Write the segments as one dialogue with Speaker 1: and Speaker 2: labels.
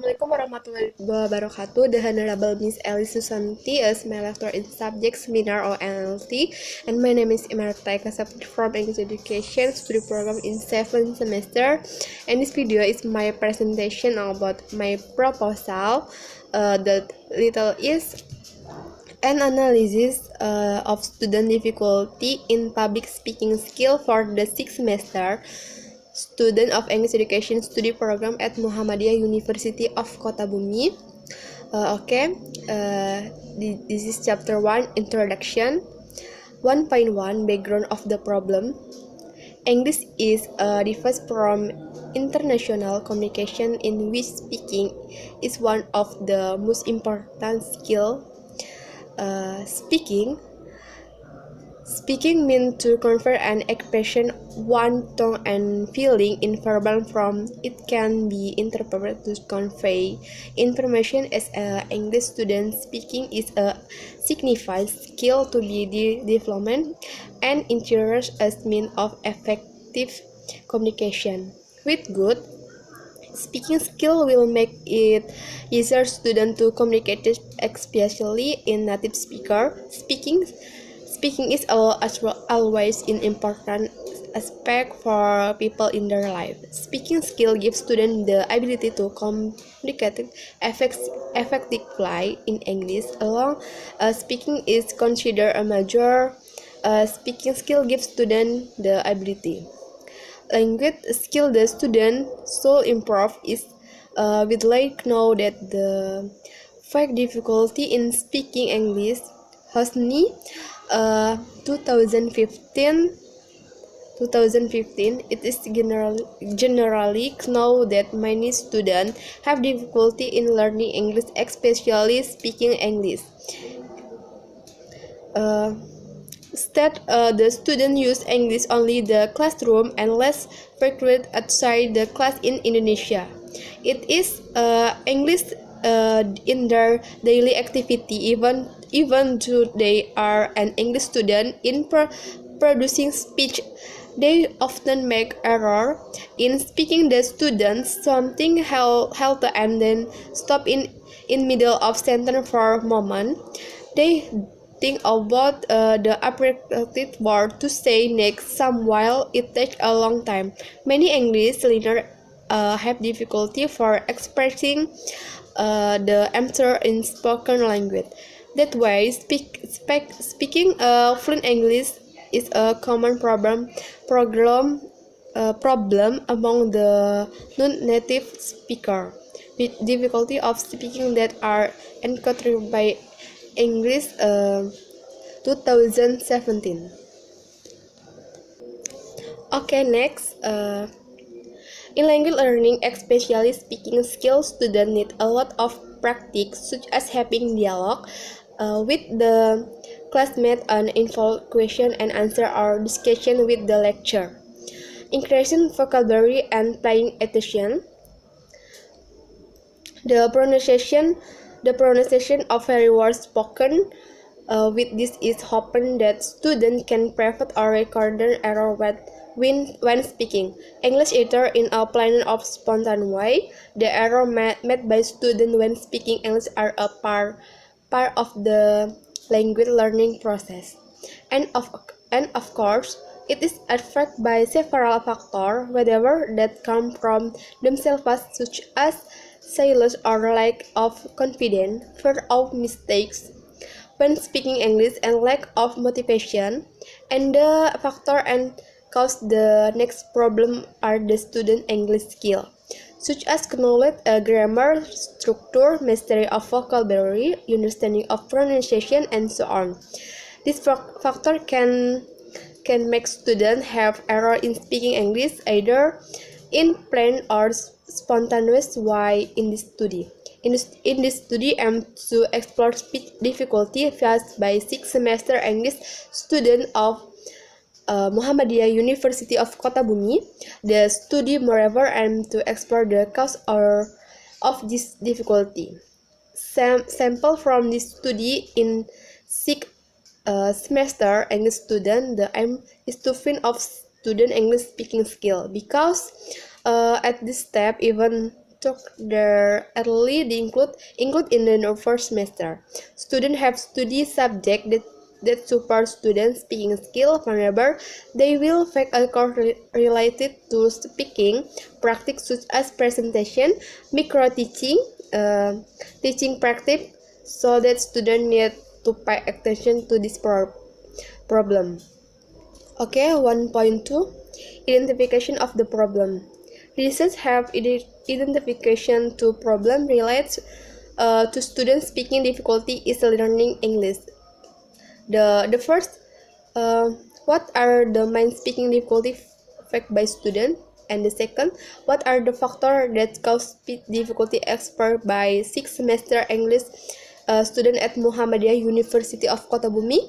Speaker 1: Assalamualaikum warahmatullahi wabarakatuh. The Honorable Miss Ellie Susanti is my lecturer in subject seminar or NLT, and my name is Imarta Ekasapti from English Education Study Program in 7th semester. And this video is my presentation about my proposal. The title is an analysis of student difficulty in public speaking skill for the 6th semester. Student of English Education Study Program at Muhammadiyah University of Kota Bumi. This is chapter 1, Introduction. 1.1, Background of the problem. English is a device from international communication in which speaking is one of the most important skills. Speaking means to convey an expression, one tone and feeling in verbal form. It can be interpreted to convey information. As an English student, speaking is a significant skill to be developed and introduced as means of effective communication. With good speaking skill will make it easier student to communicate, especially in native speaker. Speaking is always an important aspect for people in their life. Speaking skill gives students the ability to communicate effectively in English. Along speaking is considered a major speaking skill gives students the ability. Language skill the student should improve is with like know that the fact difficulty in speaking English has 2015 it is generally known that many students have difficulty in learning English, especially speaking English. Instead, the student use English only the classroom and less frequent outside the class in Indonesia. It is English in their daily activity, even though they are an English student in producing speech. They often make error in speaking. The students something halt and then stop in middle of sentence for a moment. They think about the appropriate word to say next. Some while it takes a long time. Many English learners have difficulty for expressing the answer in spoken language. That way, speaking fluent English is a common problem among the non-native speaker with difficulty of speaking that are encountered by English 2017. Next. In language learning, especially speaking skills, students need a lot of practice, such as having dialogue with the classmate and involve question and answer or discussion with the lecturer. Increasing vocabulary and paying attention. The pronunciation of every word spoken with this is hoping that students can prevent or record error when speaking English either in a plain or spontaneous way. The error made by students when speaking English are a part of the language learning process, and of course it is affected by several factors, whether that come from themselves, such as silence or lack of confidence, fear of mistakes when speaking English, and lack of motivation. And the factor and cause the next problem are the student English skill, such as knowledge, grammar, structure, mastery of vocabulary, understanding of pronunciation, and so on. This factor can make students have error in speaking English, either in plain or spontaneous way. In this study aim to explore speech difficulty faced by 6th semester English students of Muhammadiyah University of Kota Bumi. The study moreover aim to explore the cause of this difficulty. Sample from this study in 6th semester English student, the aim is to find of student English speaking skill, because at this step even took their early include in the first semester. Students have study subject that support students' speaking skill. Whenever they will take a course related to speaking practice such as presentation, micro teaching, teaching practice, so that students need to pay attention to this problem. Okay, 1.2 Identification of the problem. Research have identification to problem related to students speaking difficulty is learning English. The first, what are the main speaking difficulty faced by student? And the second, what are the factors that cause speech difficulty experienced by 6th semester English student at Muhammadiyah University of Kota Bumi?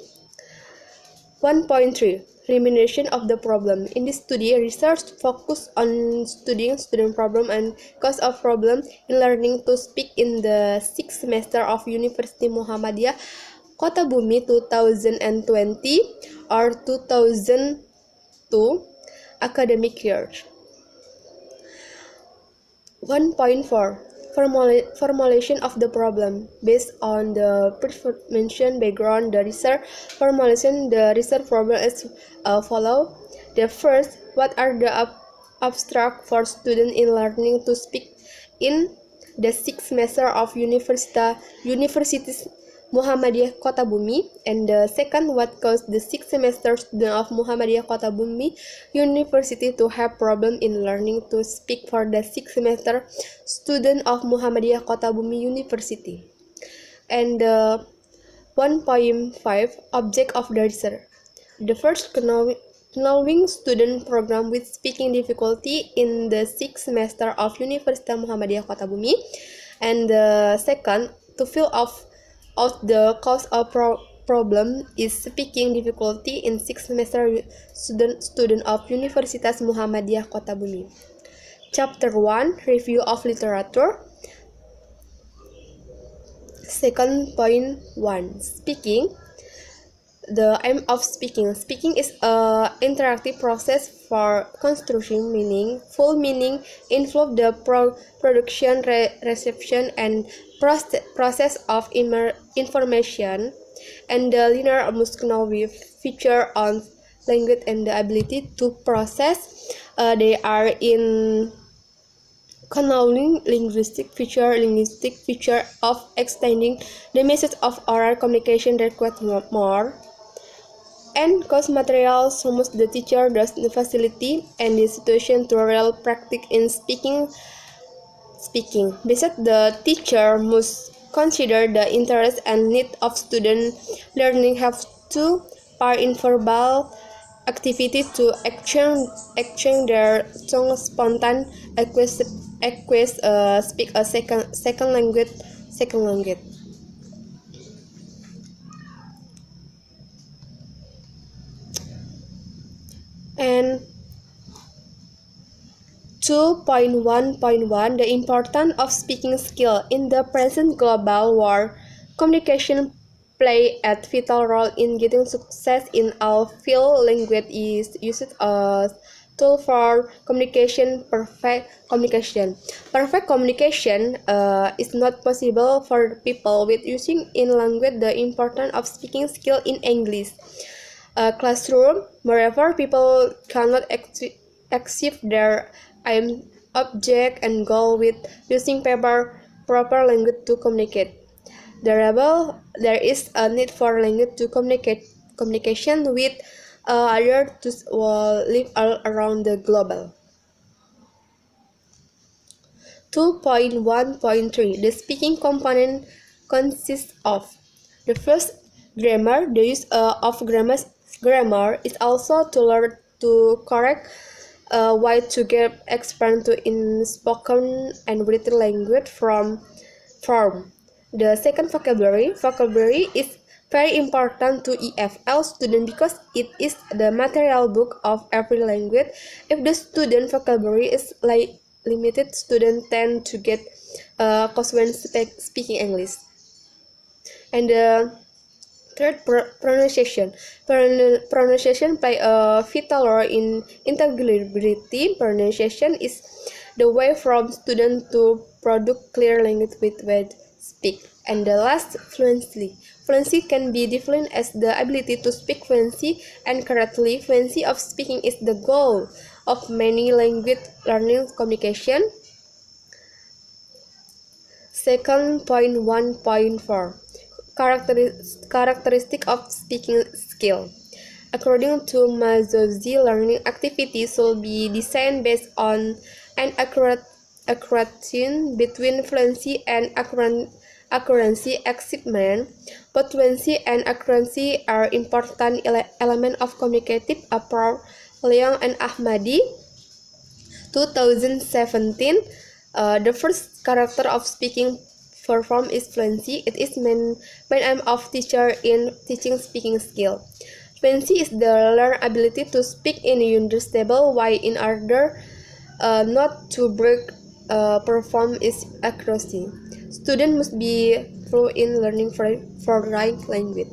Speaker 1: 1.3 Elimination of the problem. In this study, research focused on studying student problem and cause of problem in learning to speak in the 6th semester of University Muhammadiyah Kota Bumi 2020 or 2002 academic year. 1.4 Formulation of the problem. Based on the mentioned background, the research problem is follow. The first, what are the abstract for students in learning to speak in the 6th semester of Universities Muhammadiyah Kota Bumi? And the second, what caused the 6th semester student of Muhammadiyah Kota Bumi University to have problem in learning to speak for the 6th semester student of Muhammadiyah Kota Bumi University? And 1.5 Object of the research. The first, knowing student program with speaking difficulty in the 6th semester of University Muhammadiyah Kota Bumi. And the second, to fill out the cause of problem is speaking difficulty in 6th semester student of Universitas Muhammadiyah Kota Bumi. Chapter 1 Review of Literature. 2.1 Speaking. The aim of speaking. Speaking is an interactive process for constructing meaning. Full meaning involves the production, reception, and process of information, and the linear muscular feature on language and the ability to process. They are in controlling linguistic feature of extending the message of oral communication that requires more and course materials such the teacher does the facility and the situation to real practice in speaking. Besides, the teacher must consider the interest and need of student learning have to part in verbal activity to exchange their tongue spontan speak a second language. And 2.1.1 The importance of speaking skill. In the present global world, communication play a vital role in getting success in all fields. Language is used as tool for communication. Perfect communication is not possible for people with using in language. The importance of speaking skill in English classroom. Moreover, people cannot achieve their aim, object, and goal with using proper language to communicate. There is a need for language to communication with others to live all around the global. 2.1.3 The speaking component consists of the first, grammar. The use of grammar is also to learn to correct way to get expand to in spoken and written language from form. The second, vocabulary. Vocabulary is very important to EFL student because it is the material book of every language. If the student vocabulary is limited, students tend to get lost when speaking English. And the third, pronunciation. Pronunciation play a vital role in intelligibility. Pronunciation is the way from student to product clear language with speak. And the last, fluency. Fluency can be defined as the ability to speak fluency and correctly. Fluency of speaking is the goal of many language learning communication. Second point 1.4 Characteristic of speaking skill. According to Mazzozzi, learning activities should be designed based on an accuracy between fluency and accuracy achievement. Both fluency and accuracy are important elements of communicative approach. Leong and Ahmadi, 2017. The first character of speaking perform is fluency. It is main aim of teacher in teaching speaking skill. Fluency is the learned ability to speak in a understandable way in order not to break perform is accuracy. Student must be fluent in learning foreign language.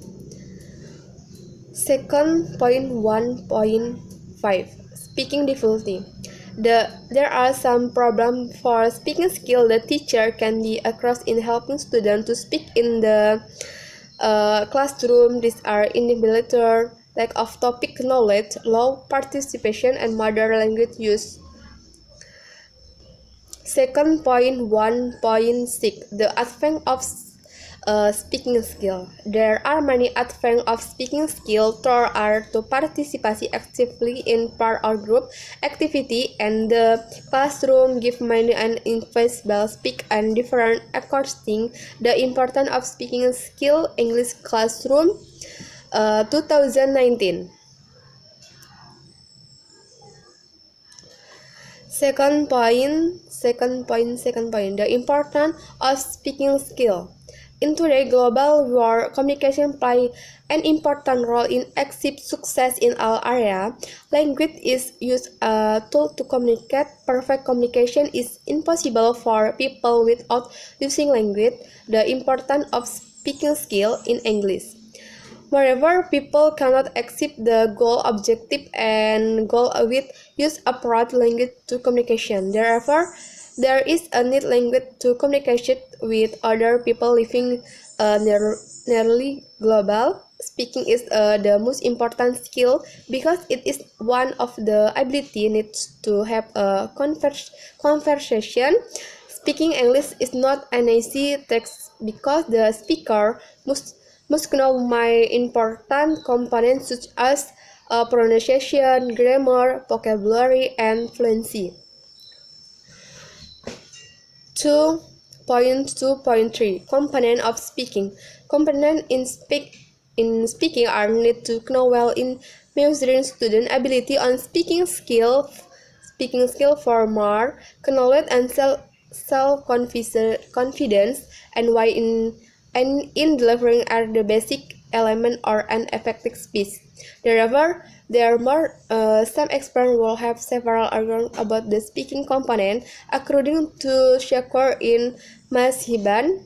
Speaker 1: Second point 1.5 Speaking difficulty. There are some problems for speaking skill. The teacher can be across in helping students to speak in the classroom. These are inability, lack of topic knowledge, low participation, and mother language use. Second point 1.6 The advance of speaking skill. There are many advantages of speaking skill. Those are to participate actively in part or group activity and the classroom, give many and invisible speak and different according the importance of speaking skill. English classroom 2019. Second point, the importance of speaking skill. In today's global world, communication plays an important role in achieving success in all areas. Language is used as a tool to communicate. Perfect communication is impossible for people without using language. The importance of speaking skill in English. Moreover, people cannot achieve the goal objective and goal with use approach language to communication. Therefore, there is a need language to communicate with other people living nearly global. Speaking is the most important skill because it is one of the ability needs to have a conversation. Speaking English is not an easy task because the speaker must know my important components such as pronunciation, grammar, vocabulary, and fluency. 2.2.3 Component of speaking. Components in speaking are need to know well in measuring student ability on speaking skill for more knowledge and self-confidence and why in delivering are the basic element or an effective speech. Therefore, some experts will have several arguments about the speaking component. According to Shakur in Mashiban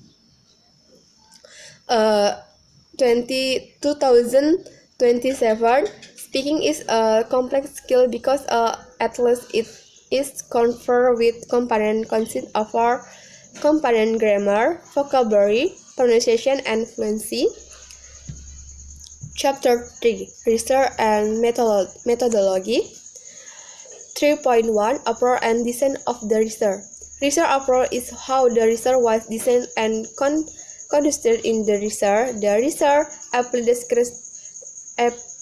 Speaker 1: 2027, speaking is a complex skill because at least it is conferred with component consist of our component grammar, vocabulary, pronunciation, and fluency. Chapter 3 Research and Methodology. 3.1 Approach and Design of the Research. Research approach is how the research was designed and conducted in the research. The research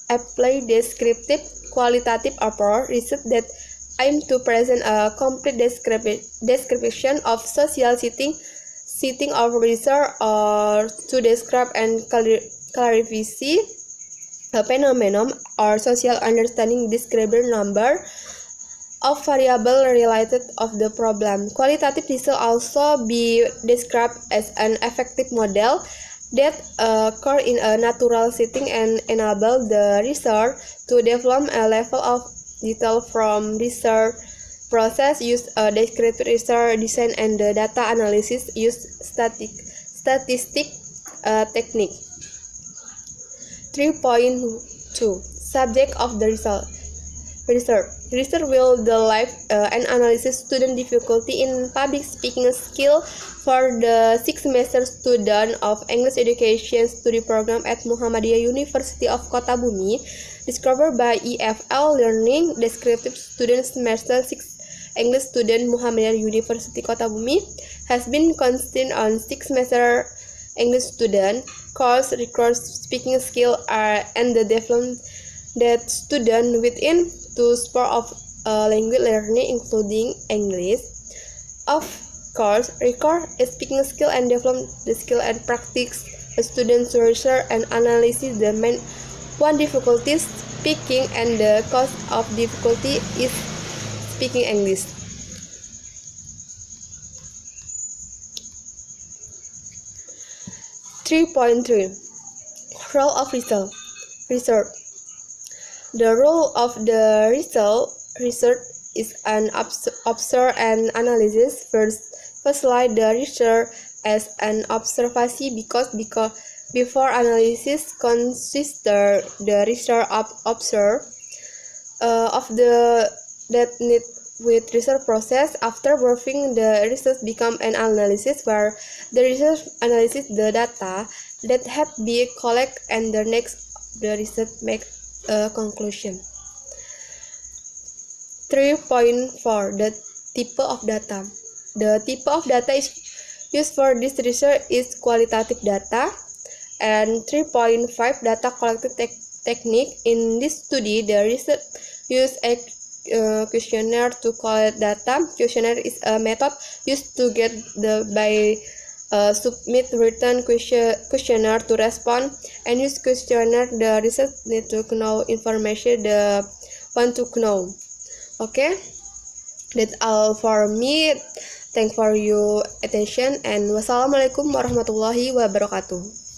Speaker 1: apply descriptive qualitative approach research that aim to present a complete description of social setting of research or to describe and clarify a phenomenon or social understanding, describe number of variables related of the problem. Qualitative research also be described as an effective model that occur in a natural setting and enable the researcher to develop a level of detail from research process, use descriptive research design, and the data analysis use statistic technique. 3.2 Subject of the research. Research will develop and analyze student difficulty in public speaking skill for the 6th semester student of English Education Study Program at Muhammadiyah University of Kota Bumi, discovered by EFL Learning Descriptive Student Semester 6 English Student Muhammadiyah University Kota Bumi, has been consistent on 6th semester English student course requires speaking skill and the development that student within to spur of language learning including English. Of course, record speaking skill and develop the skill and practice students research and analysis the main one difficulty speaking and the cause of difficulty is speaking English. Role of research. The role of the research is an observe and analysis. Firstly, the research as an observation because before analysis consider the research observe of the that need with research process. After working, the research become an analysis where the research analysis the data that had been collected and the next the research make a conclusion. 3.4 The type of data. The type of data is used for this research is qualitative data. And 3.5 Data collected technique. In this study, the research used a questionnaire to collect data. Questionnaire is a method used to get submit written questionnaire to respond and use questionnaire. The research need to know information the want to know. Okay, that's all for me. Thank for your attention and wassalamualaikum warahmatullahi wabarakatuh.